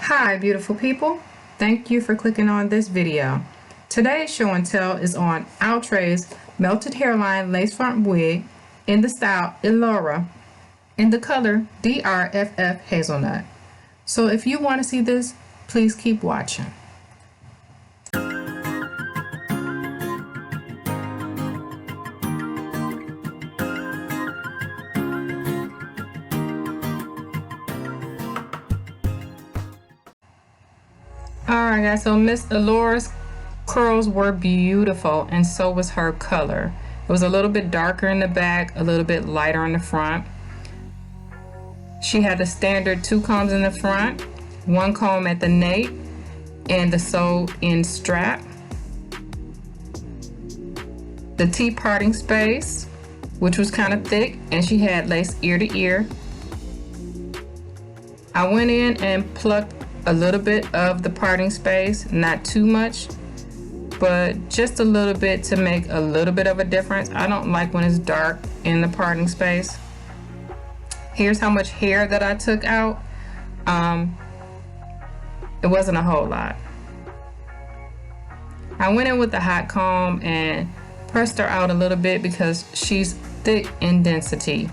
Hi beautiful people, thank you for clicking on this video. Today's show and tell is on Outre's melted hairline lace front wig in the style Elora in the color DRFF Hazelnut. So if you want to see this, please keep watching. Alright guys, so Miss Elora's curls were beautiful and so was her color. It was a little bit darker in the back, a little bit lighter in the front. She had the standard 2 combs in the front, 1 comb at the nape, and the sewed-in strap. The T-parting space, which was kind of thick, and she had lace ear to ear. I went in and plucked a little bit of the parting space, not too much, but just a little bit to make a little bit of a difference. I don't like when it's dark in the parting space. Here's how much hair that I took out. It wasn't a whole lot. I went in with the hot comb and pressed her out a little bit because she's thick in density.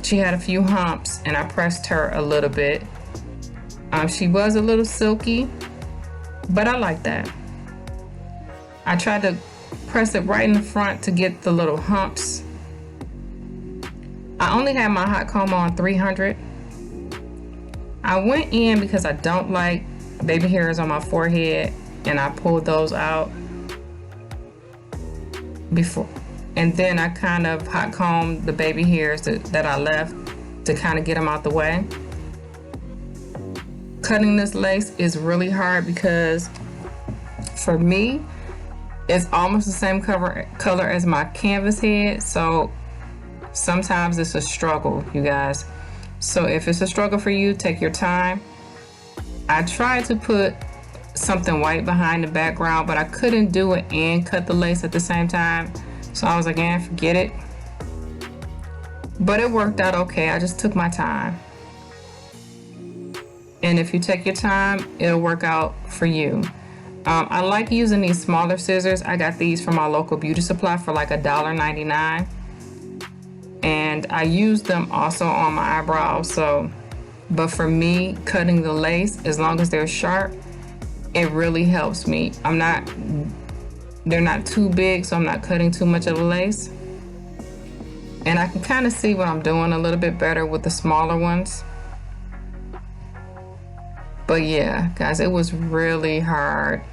She had a few humps and I pressed her a little bit. She was a little silky, but I like that. I tried to press it right in the front to get the little humps. I only had my hot comb on 300. I went in because I don't like baby hairs on my forehead, and I pulled those out before. And then I kind of hot combed the baby hairs that I left to kind of get them out the way. Cutting this lace is really hard because for me, it's almost the same color as my canvas head, so sometimes it's a struggle, you guys. So if it's a struggle for you, take your time. I tried to put something white behind the background, but I couldn't do it and cut the lace at the same time, so I was like, forget it. But it worked out okay. I just took my time. And if you take your time, it'll work out for you. I like using these smaller scissors. I got these from my local beauty supply for like $1.99. And I use them also on my eyebrows. But for me, cutting the lace, as long as they're sharp, it really helps me. They're not too big, so I'm not cutting too much of the lace. And I can kind of see what I'm doing a little bit better with the smaller ones. But yeah, guys, it was really hard.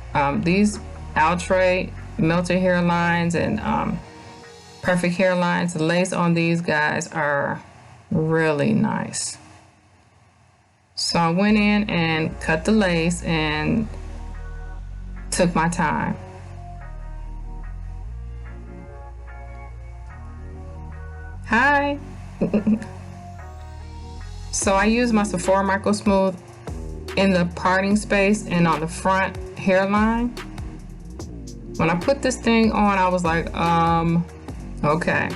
These Outre melted hairlines and perfect hairlines, the lace on these guys are really nice. So I went in and cut the lace and took my time. Hi. So I used my Sephora Micro Smooth in the parting space and on the front hairline. When I put this thing on, I was like, okay.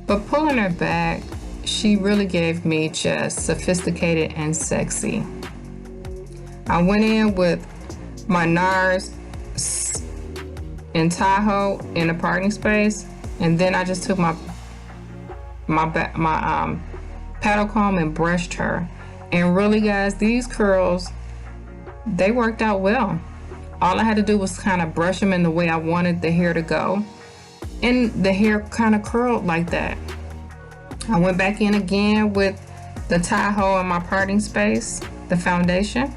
But pulling her back, she really gave me just sophisticated and sexy. I went in with my Nars in Tahoe in the parting space, and then I just took my paddle comb and brushed her. And really, guys, these curls, they worked out well. All I had to do was kind of brush them in the way I wanted the hair to go. And the hair kind of curled like that. I went back in again with the Tahoe in my parting space, the foundation.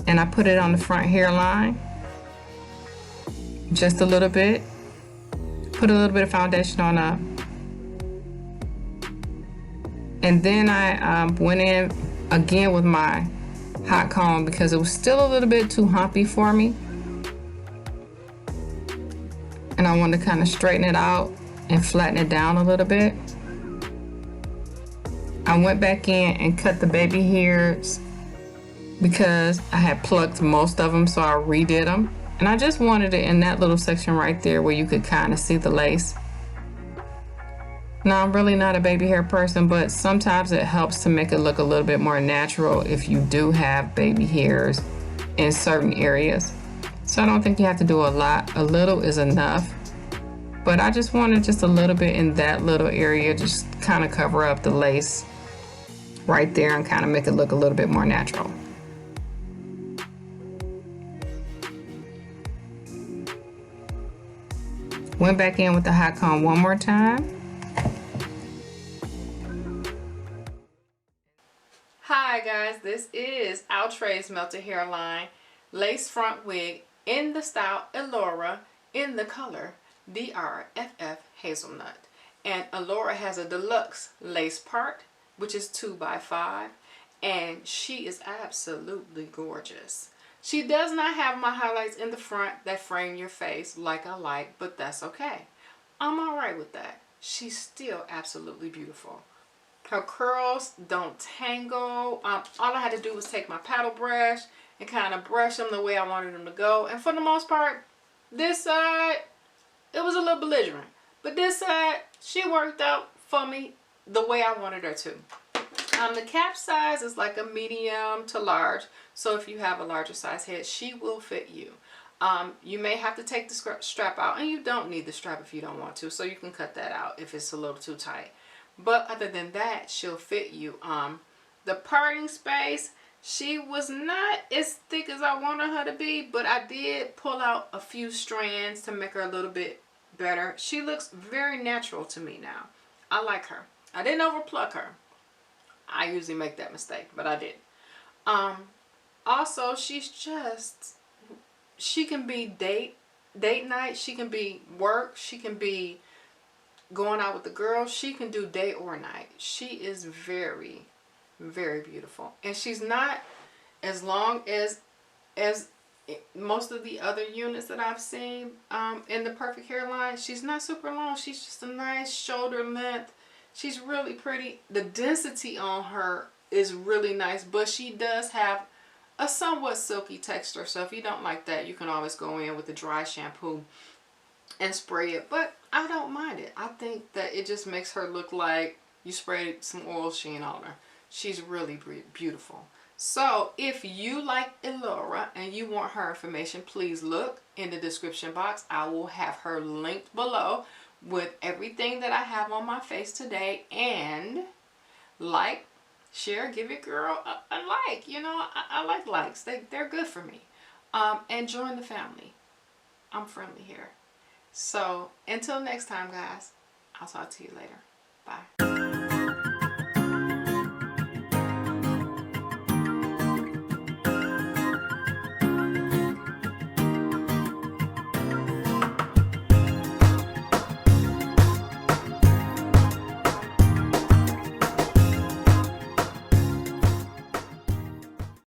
And I put it on the front hairline. Just a little bit. Put a little bit of foundation on up. And then I went in again with my hot comb because it was still a little bit too humpy for me. And I wanted to kind of straighten it out and flatten it down a little bit. I went back in and cut the baby hairs because I had plucked most of them, so I redid them. And I just wanted it in that little section right there where you could kind of see the lace. Now, I'm really not a baby hair person, but sometimes it helps to make it look a little bit more natural if you do have baby hairs in certain areas. So I don't think you have to do a lot. A little is enough. But I just wanted just a little bit in that little area, just kind of cover up the lace right there and kind of make it look a little bit more natural. Went back in with the hot comb one more time. Hi guys, this is Outre's Melted Hairline Lace Front Wig in the style Elora in the color DRFF Hazelnut. And Elora has a deluxe lace part, which is 2x5, and she is absolutely gorgeous. She does not have my highlights in the front that frame your face like I like, but that's okay. I'm alright with that. She's still absolutely beautiful. Her curls don't tangle. All I had to do was take my paddle brush and kind of brush them the way I wanted them to go. And for the most part, this side, it was a little belligerent. But this side, she worked out for me the way I wanted her to. The cap size is like a medium to large. So if you have a larger size head, she will fit you. You may have to take the strap out, and you don't need the strap if you don't want to. So you can cut that out if it's a little too tight. But other than that, she'll fit you. The parting space, she was not as thick as I wanted her to be, but I did pull out a few strands to make her a little bit better. She looks very natural to me now. I like her. I didn't overpluck her. I usually make that mistake, but I did. Also, she can be date night. She can be work. She can be going out with the girls. She can do day or night. She is very, very beautiful. And she's not as long as most of the other units that I've seen in the Perfect Hairline. She's not super long. She's just a nice shoulder length. She's really pretty. The density on her is really nice, but she does have a somewhat silky texture. So if you don't like that, you can always go in with a dry shampoo and spray it. But I don't mind it. I think that it just makes her look like you sprayed some oil sheen on her. She's really beautiful. So if you like Elora and you want her information, please look in the description box. I will have her linked below with everything that I have on my face today. And like, share, give your girl a like. You know, I like likes. They're good for me. And join the family. I'm friendly here. So until next time, guys, I'll talk to you later. Bye.